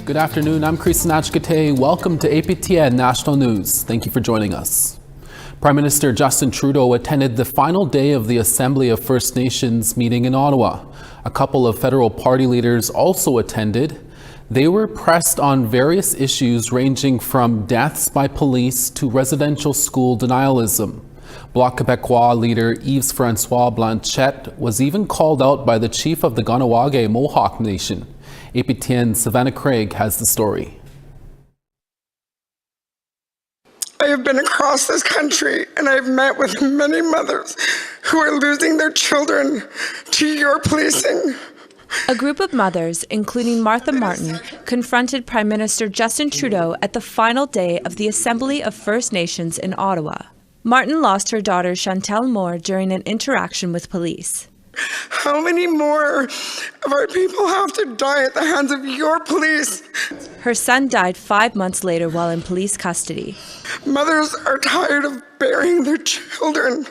Good afternoon, I'm Chris Nachkate. Welcome to APTN National News. Thank you for joining us. Prime Minister Justin Trudeau attended the final day of the Assembly of First Nations meeting in Ottawa. A couple of federal party leaders also attended. They were pressed on various issues ranging from deaths by police to residential school denialism. Bloc Québécois leader Yves-François Blanchet was even called out by the chief of the Kahnawake Mohawk Nation. APTN Savannah Craig has the story. I have been across this country and I've met with many mothers who are losing their children to your policing. A group of mothers, including Martha Martin, confronted Prime Minister Justin Trudeau at the final day of the Assembly of First Nations in Ottawa. Martin lost her daughter Chantel Moore during an interaction with police. How many more of our people have to die at the hands of your police? Her son died 5 months later while in police custody. Mothers are tired of burying their children.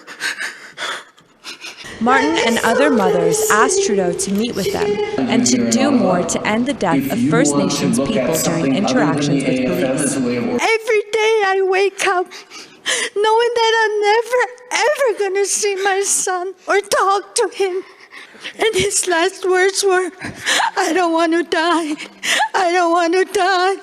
Martin and other mothers asked Trudeau to meet with them and to do more to end the death of First Nations people during interactions with police. Every day I wake up knowing that I'm never, ever going to see my son or talk to him. And his last words were, "I don't want to die. I don't want to die.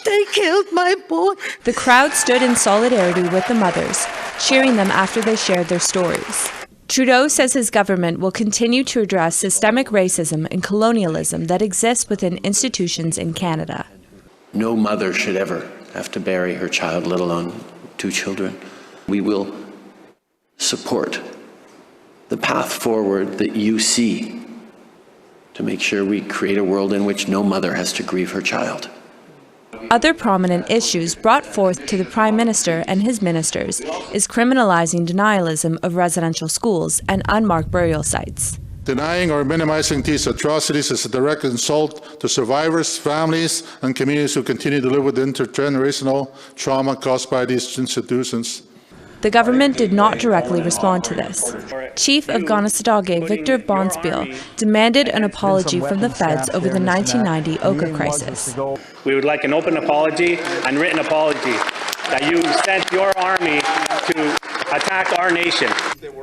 They killed my boy." The crowd stood in solidarity with the mothers, cheering them after they shared their stories. Trudeau says his government will continue to address systemic racism and colonialism that exists within institutions in Canada. No mother should ever have to bury her child, let alone 2 children. We will support the path forward that you see to make sure we create a world in which no mother has to grieve her child. Other prominent issues brought forth to the Prime Minister and his ministers is criminalizing denialism of residential schools and unmarked burial sites. Denying or minimizing these atrocities is a direct insult to survivors, families, and communities who continue to live with intergenerational trauma caused by these institutions. The government did not directly respond to this. Chief of Kahnawake Victor Bonspiel demanded an apology from the feds over the 1990 Oka crisis. We would like an open apology, unwritten apology, that you sent your army to attack our nation.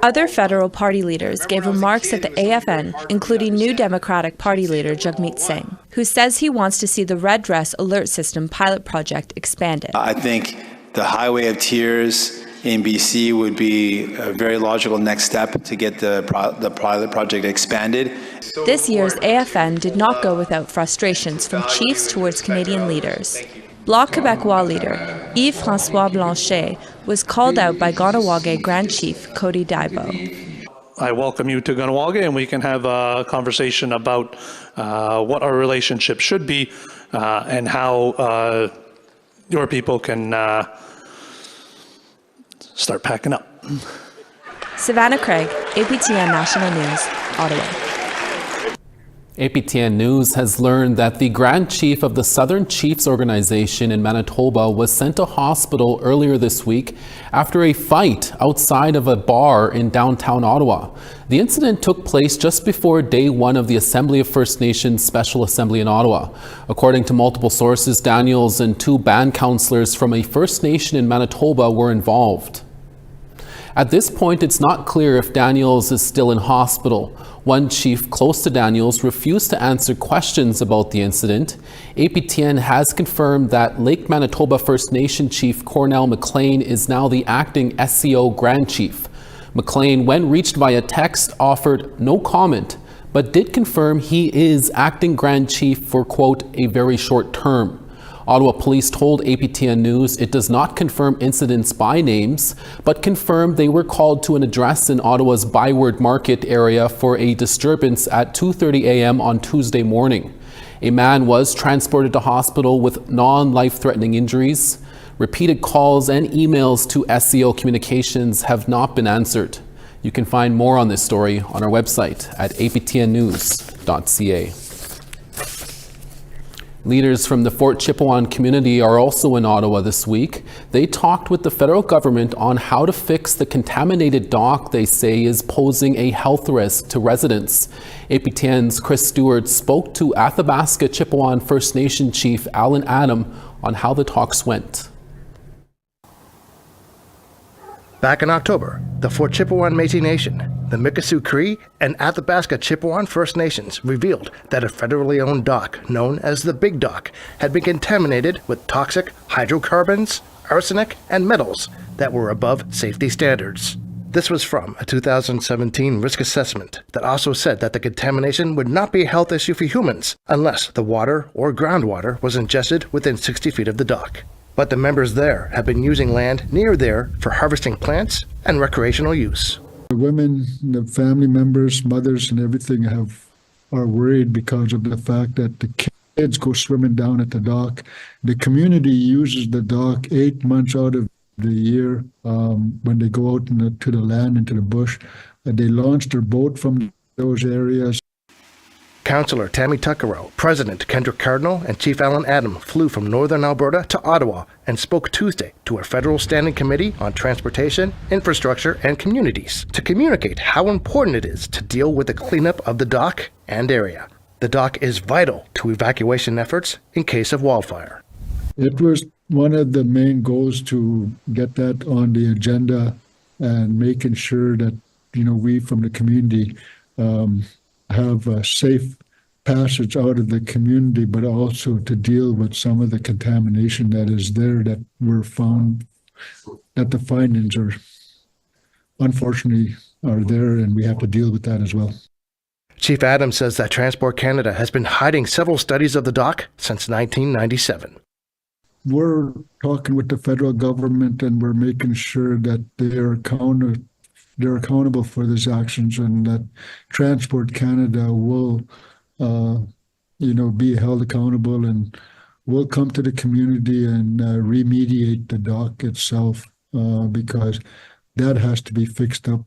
Other federal party leaders gave remarks at the AFN, including New Democratic Party leader Jagmeet Singh, who says he wants to see the Red Dress Alert System pilot project expanded. I think the Highway of Tears in BC would be a very logical next step to get the pilot project expanded. This year's AFN did not go without frustrations from chiefs towards Canadian leaders. Bloc Québécois leader Yves-François Blanchet was called out by Kahnawake Grand Chief Cody Daibo. I welcome you to Kahnawake and we can have a conversation about what our relationship should be and how your people can start packing up. Savannah Craig, APTN National News, Ottawa. APTN News has learned that the Grand Chief of the Southern Chiefs Organization in Manitoba was sent to hospital earlier this week after a fight outside of a bar in downtown Ottawa. The incident took place just before day 1 of the Assembly of First Nations Special Assembly in Ottawa. According to multiple sources, Daniels and 2 band councillors from a First Nation in Manitoba were involved. At this point, it's not clear if Daniels is still in hospital. One chief close to Daniels refused to answer questions about the incident. APTN has confirmed that Lake Manitoba First Nation Chief Cornell McLean is now the acting SCO Grand Chief. McLean, when reached via text, offered no comment, but did confirm he is acting Grand Chief for, quote, a very short term. Ottawa Police told APTN News it does not confirm incidents by names, but confirmed they were called to an address in Ottawa's Byward Market area for a disturbance at 2:30 a.m. on Tuesday morning. A man was transported to hospital with non-life-threatening injuries. Repeated calls and emails to SCO Communications have not been answered. You can find more on this story on our website at aptnnews.ca. Leaders from the Fort Chipewyan community are also in Ottawa this week. They talked with the federal government on how to fix the contaminated dock they say is posing a health risk to residents. APTN's Chris Stewart spoke to Athabasca Chipewyan First Nation Chief Alan Adam on how the talks went. Back in October, the Fort Chipewyan Métis Nation, the Mikisew Cree, and Athabasca Chipewyan First Nations revealed that a federally owned dock known as the Big Dock had been contaminated with toxic hydrocarbons, arsenic, and metals that were above safety standards. This was from a 2017 risk assessment that also said that the contamination would not be a health issue for humans unless the water or groundwater was ingested within 60 feet of the dock. But the members there have been using land near there for harvesting plants and recreational use. The women, the family members, mothers, and everything are worried because of the fact that the kids go swimming down at the dock. The community uses the dock 8 months out of the year when they go out to the land, into the bush. They launch their boat from those areas. Councillor Tammy Tuckerow, President Kendrick Cardinal, and Chief Alan Adam flew from Northern Alberta to Ottawa and spoke Tuesday to a federal standing committee on transportation, infrastructure, and communities to communicate how important it is to deal with the cleanup of the dock and area. The dock is vital to evacuation efforts in case of wildfire. It was one of the main goals to get that on the agenda and making sure that, we from the community have a safe passage out of the community, but also to deal with some of the contamination that is there that were found, that the findings are unfortunately are there, and we have to deal with that as well. Chief Adams says that Transport Canada has been hiding several studies of the dock since 1997. We're talking with the federal government, and we're making sure that they're accountable for these actions, and that Transport Canada will, be held accountable and will come to the community and remediate the dock itself, because that has to be fixed up,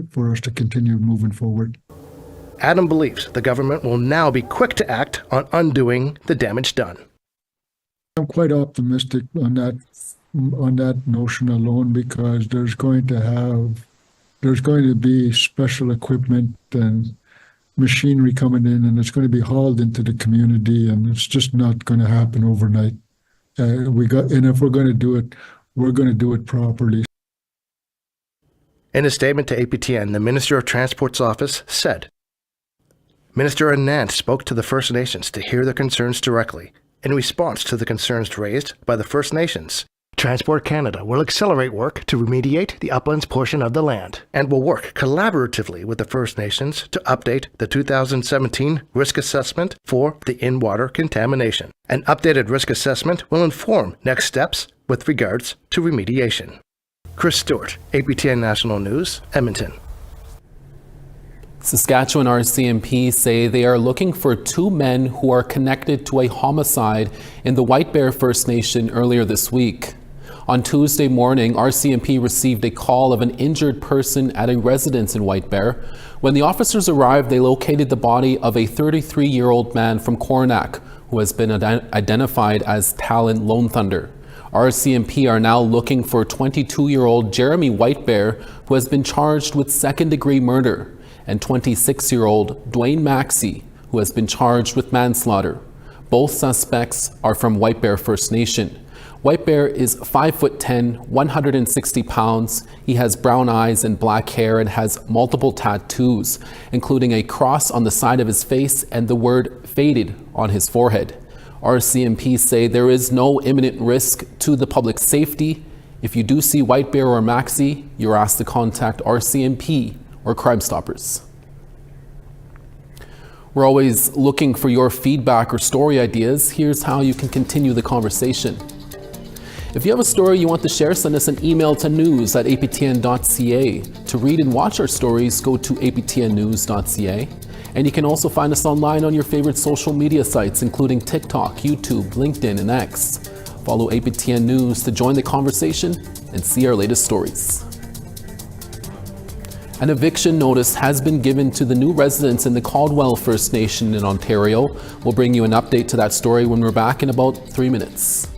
for us to continue moving forward. Adam believes the government will now be quick to act on undoing the damage done. I'm quite optimistic on that notion alone, because there's going to be special equipment and machinery coming in, and it's going to be hauled into the community, and it's just not going to happen overnight. And if we're going to do it, we're going to do it properly. In a statement to APTN, the Minister of Transport's office said, Minister Anand spoke to the First Nations to hear their concerns directly in response to the concerns raised by the First Nations. Transport Canada will accelerate work to remediate the uplands portion of the land and will work collaboratively with the First Nations to update the 2017 risk assessment for the in-water contamination. An updated risk assessment will inform next steps with regards to remediation. Chris Stewart, APTN National News, Edmonton. Saskatchewan RCMP say they are looking for 2 men who are connected to a homicide in the White Bear First Nation earlier this week. On Tuesday morning, RCMP received a call of an injured person at a residence in White Bear. When the officers arrived, they located the body of a 33-year-old man from Coronach who has been identified as Talon Lone Thunder. RCMP are now looking for 22-year-old Jeremy Whitebear, who has been charged with second-degree murder, and 26-year-old Dwayne Maxey, who has been charged with manslaughter. Both suspects are from White Bear First Nation. White Bear is 5'10", 160 pounds. He has brown eyes and black hair and has multiple tattoos, including a cross on the side of his face and the word "faded" on his forehead. RCMP say there is no imminent risk to the public safety. If you do see White Bear or Maxey, you're asked to contact RCMP or Crime Stoppers. We're always looking for your feedback or story ideas. Here's how you can continue the conversation. If you have a story you want to share, send us an email to news@aptn.ca. To read and watch our stories, go to aptnnews.ca. And you can also find us online on your favorite social media sites, including TikTok, YouTube, LinkedIn, and X. Follow APTN News to join the conversation and see our latest stories. An eviction notice has been given to the new residents in the Caldwell First Nation in Ontario. We'll bring you an update to that story when we're back in about 3 minutes.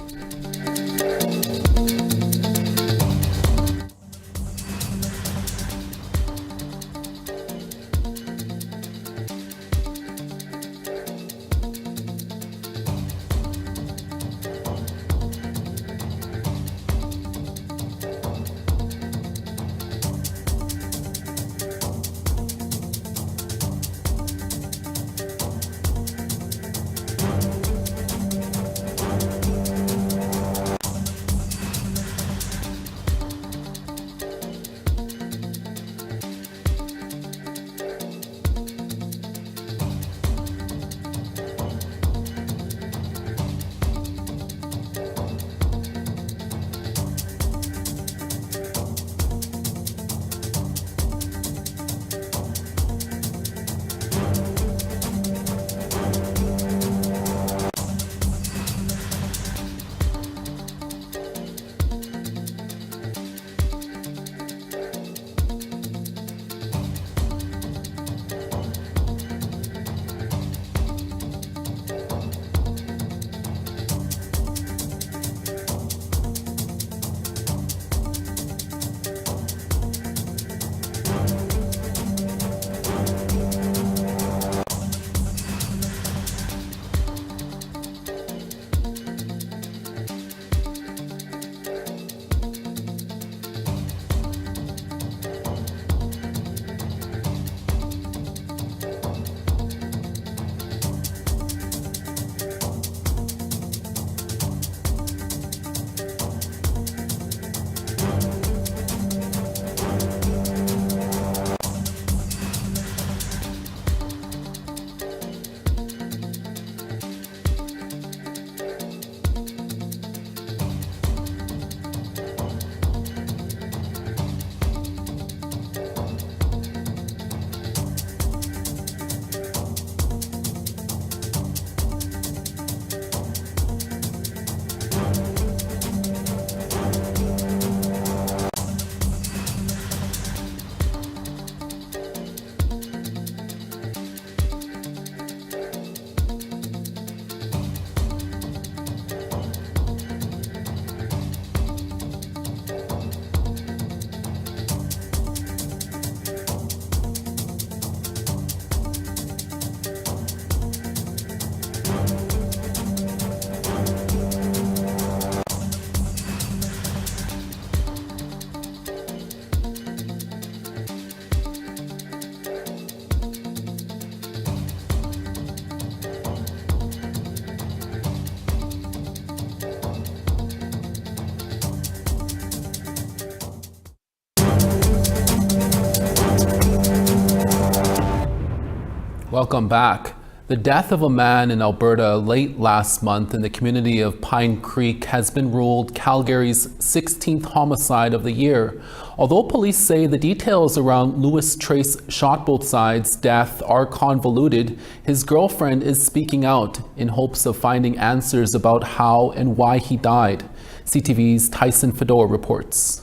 Welcome back. The death of a man in Alberta late last month in the community of Pine Creek has been ruled Calgary's 16th homicide of the year. Although police say the details around Louis Trace Shot Both Sides' death are convoluted, his girlfriend is speaking out in hopes of finding answers about how and why he died. CTV's Tyson Fedor reports.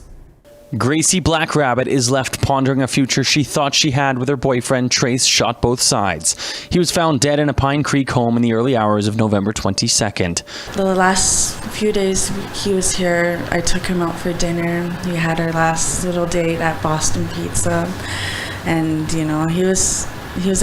Gracie Black Rabbit is left pondering a future she thought she had with her boyfriend Trace Shot Both Sides. He was found dead in a Pine Creek home in the early hours of November 22nd. The last few days he was here, I took him out for dinner. We had our last little date at Boston Pizza. And, you know, he was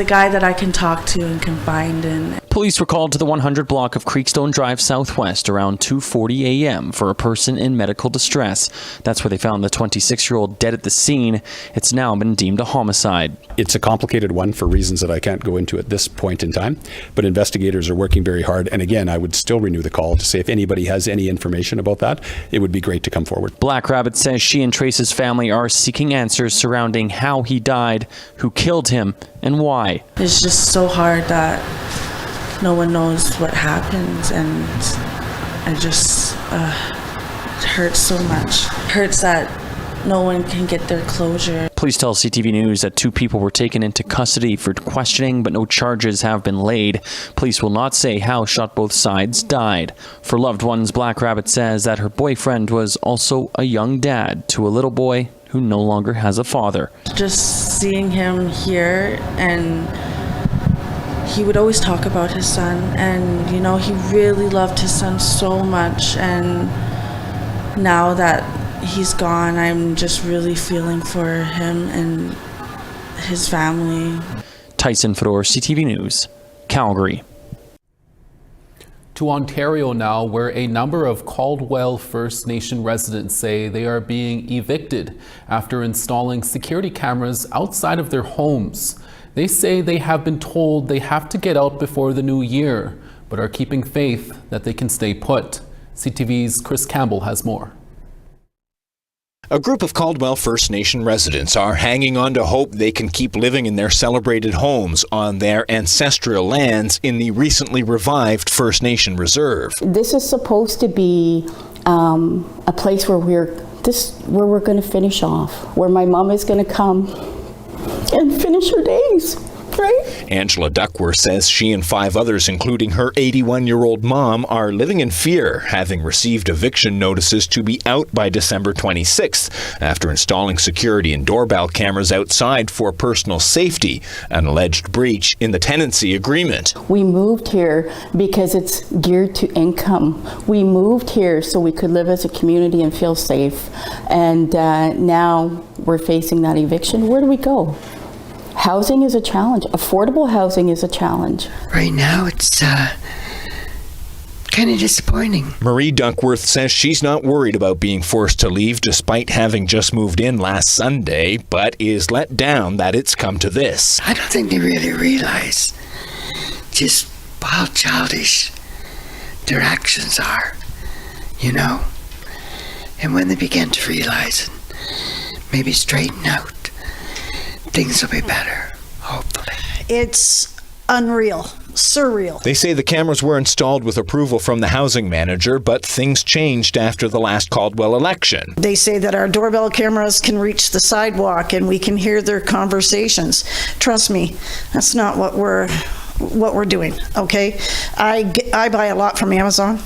a guy that I can talk to and confide in. Police were called to the 100 block of Creekstone Drive Southwest around 2:40 a.m. for a person in medical distress. That's where they found the 26-year-old dead at the scene. It's now been deemed a homicide. It's a complicated one for reasons that I can't go into at this point in time, but investigators are working very hard. And again, I would still renew the call to say if anybody has any information about that, it would be great to come forward. Black Rabbit says she and Trace's family are seeking answers surrounding how he died, who killed him, and why. It's just so hard that no one knows what happened, and it just it hurts so much. It hurts that no one can get their closure. Police tell CTV News that 2 people were taken into custody for questioning, but no charges have been laid. Police will not say how Shot Both Sides died. For loved ones, Black Rabbit says that her boyfriend was also a young dad to a little boy who no longer has a father. Just seeing him here, and he would always talk about his son, and he really loved his son so much, and now that he's gone, I'm just really feeling for him and his family. Tyson Fedor, CTV News, Calgary. To Ontario now, where a number of Caldwell First Nation residents say they are being evicted after installing security cameras outside of their homes. They say they have been told they have to get out before the new year, but are keeping faith that they can stay put. CTV's Chris Campbell has more. A group of Caldwell First Nation residents are hanging on to hope they can keep living in their celebrated homes on their ancestral lands in the recently revived First Nation Reserve. This is supposed to be a place where we're going to finish off, where my mom is going to come and finish her days. Right? Angela Duckworth says she and 5 others, including her 81-year-old mom, are living in fear, having received eviction notices to be out by December 26th after installing security and doorbell cameras outside for personal safety, an alleged breach in the tenancy agreement. We moved here because it's geared to income. We moved here so we could live as a community and feel safe. And now we're facing that eviction. Where do we go? Housing is a challenge. Affordable housing is a challenge. Right now, it's kind of disappointing. Marie Duckworth says she's not worried about being forced to leave despite having just moved in last Sunday, but is let down that it's come to this. I don't think they really realize just how childish their actions are, And when they begin to realize and maybe straighten out, things will be better, hopefully. It's unreal, surreal. They say the cameras were installed with approval from the housing manager, but things changed after the last Caldwell election. They say that our doorbell cameras can reach the sidewalk and we can hear their conversations. Trust me, that's not what we're doing, okay? I buy a lot from Amazon.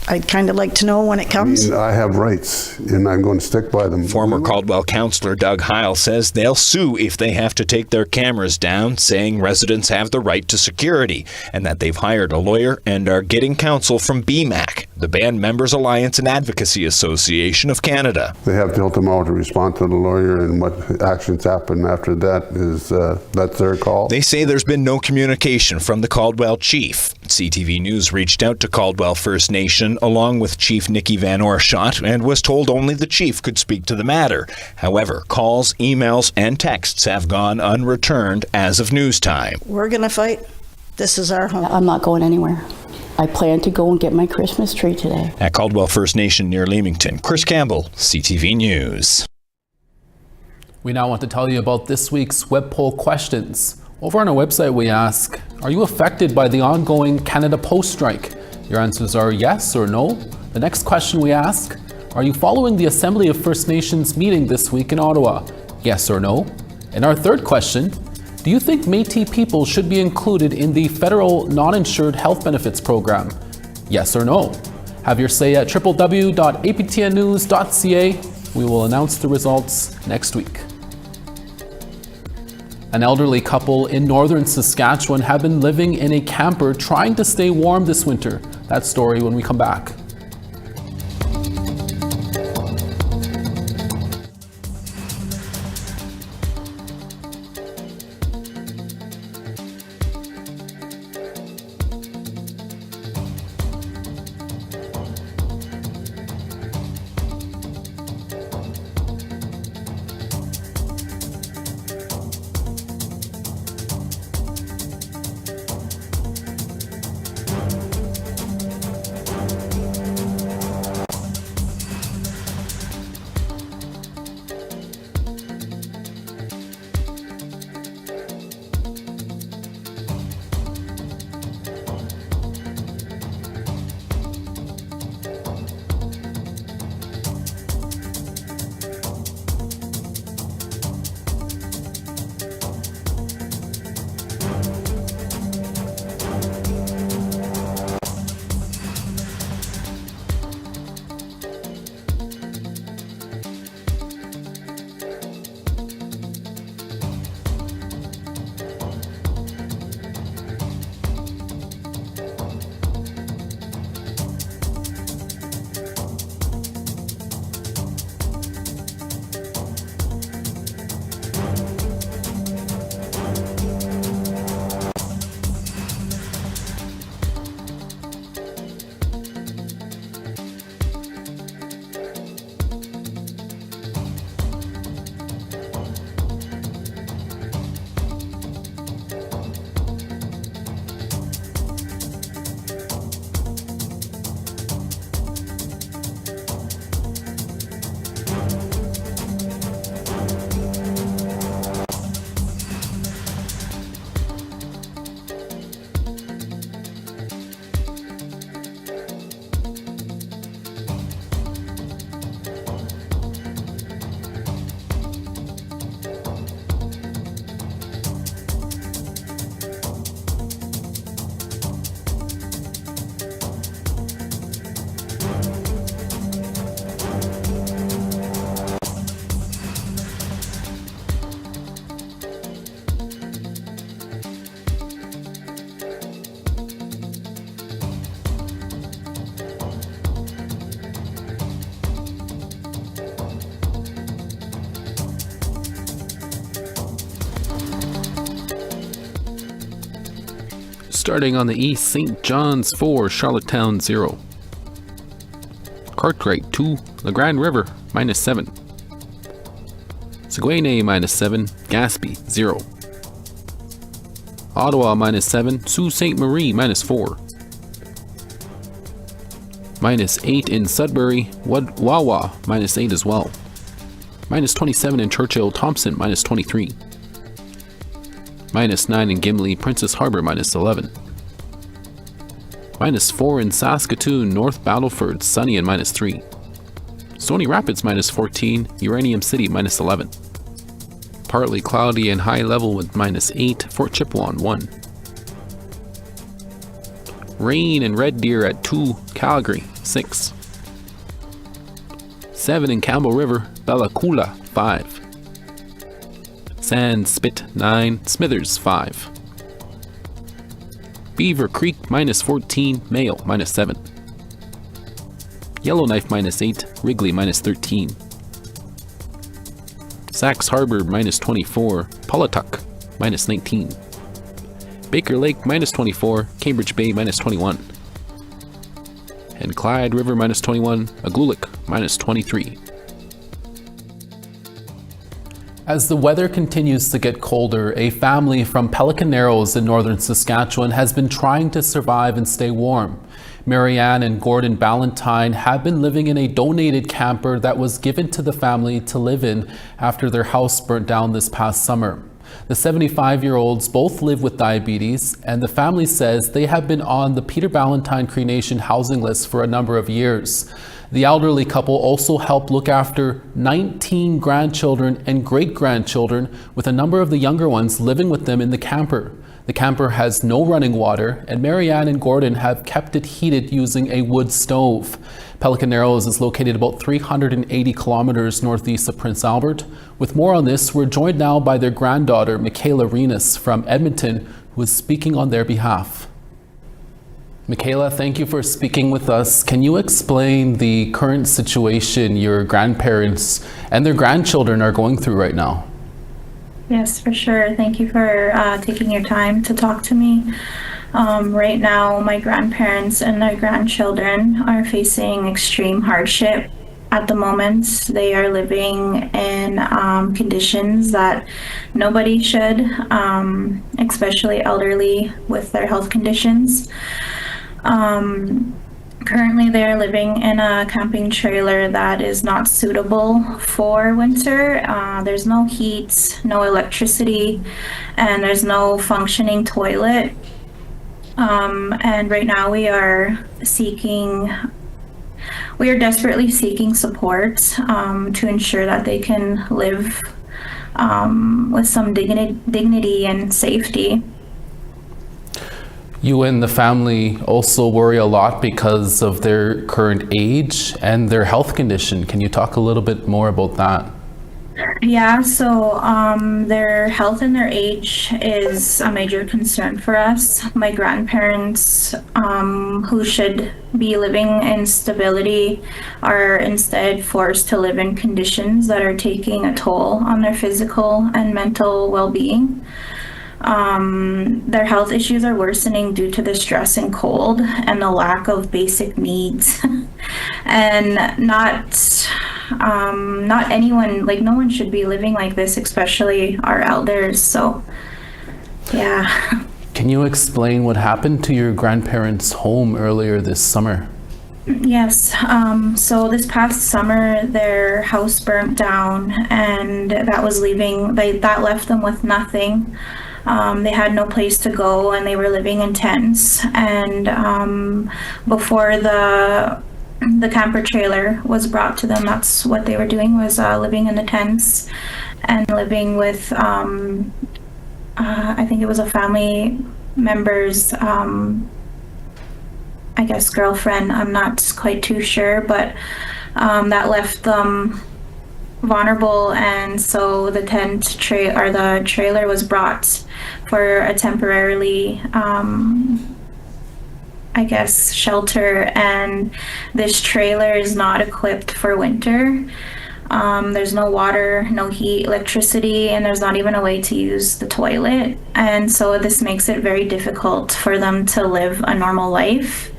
I'd kind of like to know when it comes. I have rights, and I'm going to stick by them. Former Caldwell councillor Doug Heil says they'll sue if they have to take their cameras down, saying residents have the right to security, and that they've hired a lawyer and are getting counsel from BMAC, the Band Members Alliance and Advocacy Association of Canada. They have till tomorrow to respond to the lawyer, and what actions happen after that is that's their call. They say there's been no communication from the Caldwell chief. CTV News reached out to Caldwell First Nation along with Chief Nikki Van Oorschot and was told only the chief could speak to the matter. However, calls, emails, and texts have gone unreturned as of news time. We're going to fight. This is our home. I'm not going anywhere. I plan to go and get my Christmas tree today. At Caldwell First Nation near Leamington, Chris Campbell, CTV News. We now want to tell you about this week's web poll questions. Over on our website, we ask, are you affected by the ongoing Canada Post strike? Your answers are yes or no. The next question we ask, are you following the Assembly of First Nations meeting this week in Ottawa? Yes or no. And our third question, do you think Métis people should be included in the federal non-insured health benefits program? Yes or no. Have your say at www.aptnnews.ca. We will announce the results next week. An elderly couple in northern Saskatchewan have been living in a camper trying to stay warm this winter. That story when we come back. Starting on the east, St. John's 4, Charlottetown 0. Cartwright 2, the Grand River -7. Saguenay -7, Gaspé 0. Ottawa -7, Sault Ste. Marie -4. -8 in Sudbury, Wawa -8 as well. -27 in Churchill, Thompson -23. -9 in Gimli, Princess Harbour -11. -4 in Saskatoon, North Battleford, sunny and -3. Stony Rapids -14, Uranium City -11. Partly cloudy and high level with -8, Fort Chipewyan 1. Rain and Red Deer at 2, Calgary 6. 7 in Campbell River, Bella Coola 5. Sand Spit 9, Smithers 5. Beaver Creek -14, Mayo -7. Yellowknife -8, Wrigley -13. Sax Harbor -24, Pawlatuck -19. Baker Lake -24, Cambridge Bay -21. And Clyde River -21, Agulik -23. As the weather continues to get colder, a family from Pelican Narrows in northern Saskatchewan has been trying to survive and stay warm. Marianne and Gordon Ballantyne have been living in a donated camper that was given to the family to live in after their house burnt down this past summer. The 75-year-olds both live with diabetes, and the family says they have been on the Peter Ballantyne Cree Nation housing list for a number of years. The elderly couple also helped look after 19 grandchildren and great-grandchildren, with a number of the younger ones living with them in the camper. The camper has no running water, and Marianne and Gordon have kept it heated using a wood stove. Pelican Narrows is located about 380 kilometers northeast of Prince Albert. With more on this, we're joined now by their granddaughter, Michaela Renus from Edmonton, who is speaking on their behalf. Michaela, thank you for speaking with us. Can you explain the current situation your grandparents and their grandchildren are going through right now? Yes, for sure. Thank you for taking your time to talk to me. Right now, my grandparents and their grandchildren are facing extreme hardship. At the moment, they are living in conditions that nobody should, especially elderly with their health conditions. Currently, they're living in a camping trailer that is not suitable for winter. There's no heat, no electricity, and there's no functioning toilet. And right now we are desperately seeking support to ensure that they can live with some dignity and safety. You and the family also worry a lot because of their current age and their health condition. Can you talk a little bit more about that? Yeah, so their health and their age is a major concern for us. My grandparents, who should be living in stability, are instead forced to live in conditions that are taking a toll on their physical and mental well-being. Their health issues are worsening due to the stress and cold and the lack of basic needs. And not anyone, like no one should be living like this, especially our elders. So, yeah. Can you explain what happened to your grandparents' home earlier this summer? Yes, so this past summer their house burnt down, and that left them with nothing. They had no place to go, and they were living in tents. And before the camper trailer was brought to them, that's what they were doing, was living in the tents and living with I think it was a family member's I guess girlfriend. I'm not quite too sure, but that left them vulnerable, and so the the trailer was brought for a temporarily I guess shelter, and this trailer is not equipped for winter. There's no water, no heat, electricity, and there's not even a way to use the toilet. And so this makes it very difficult for them to live a normal life.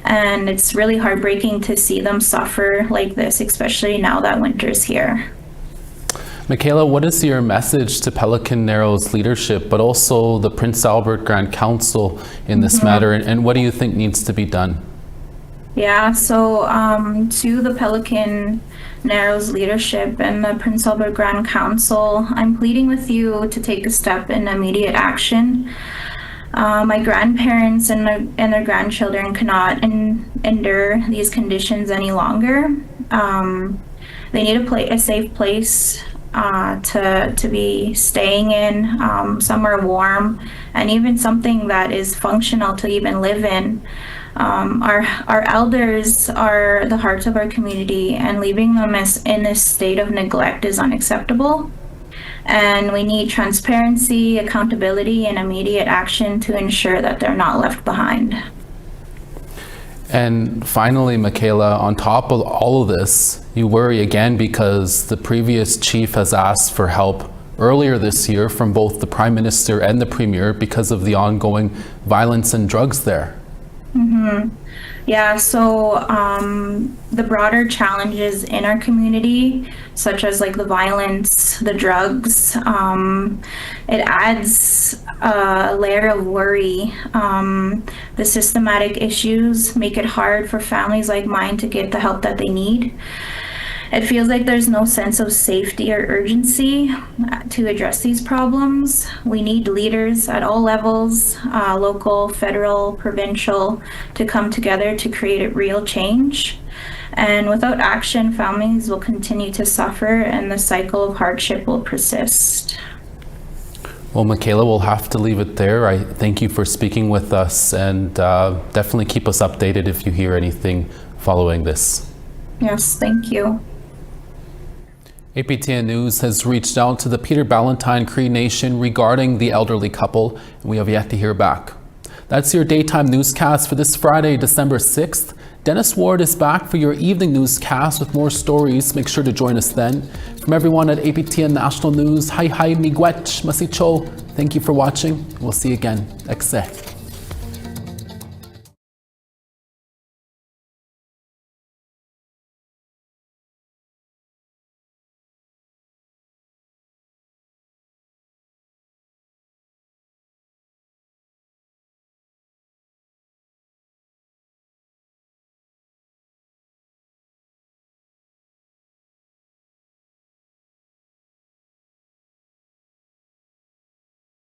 And it's really heartbreaking to see them suffer like this, especially now that winter's here. Michaela, what is your message to Pelican Narrow's leadership, but also the Prince Albert Grand Council in this matter, and what do you think needs to be done? Yeah, so to the Pelican Narrows leadership and the Prince Albert Grand Council, I'm pleading with you to take a step in immediate action. My grandparents and their grandchildren cannot endure these conditions any longer. They need a safe place to be staying in, somewhere warm, and even something that is functional to even live in. Our elders are the heart of our community, and leaving them in this state of neglect is unacceptable. And we need transparency, accountability, and immediate action to ensure that they're not left behind. And finally, Michaela, on top of all of this, you worry again because the previous chief has asked for help earlier this year from both the Prime Minister and the Premier because of the ongoing violence and drugs there. Mm-hmm. Yeah, so the broader challenges in our community, such as like the violence, the drugs, it adds a layer of worry. The systematic issues make it hard for families like mine to get the help that they need. It feels like there's no sense of safety or urgency to address these problems. We need leaders at all levels, local, federal, provincial, to come together to create a real change. And without action, families will continue to suffer and the cycle of hardship will persist. Well, Michaela, we'll have to leave it there. I thank you for speaking with us, and definitely keep us updated if you hear anything following this. Yes, thank you. APTN News has reached out to the Peter Ballantyne Cree Nation regarding the elderly couple, and we have yet to hear back. That's your daytime newscast for this Friday, December 6th. Dennis Ward is back for your evening newscast with more stories. Make sure to join us then. From everyone at APTN National News, hi miigwech, masicho. Thank you for watching. We'll see you again. Ekse.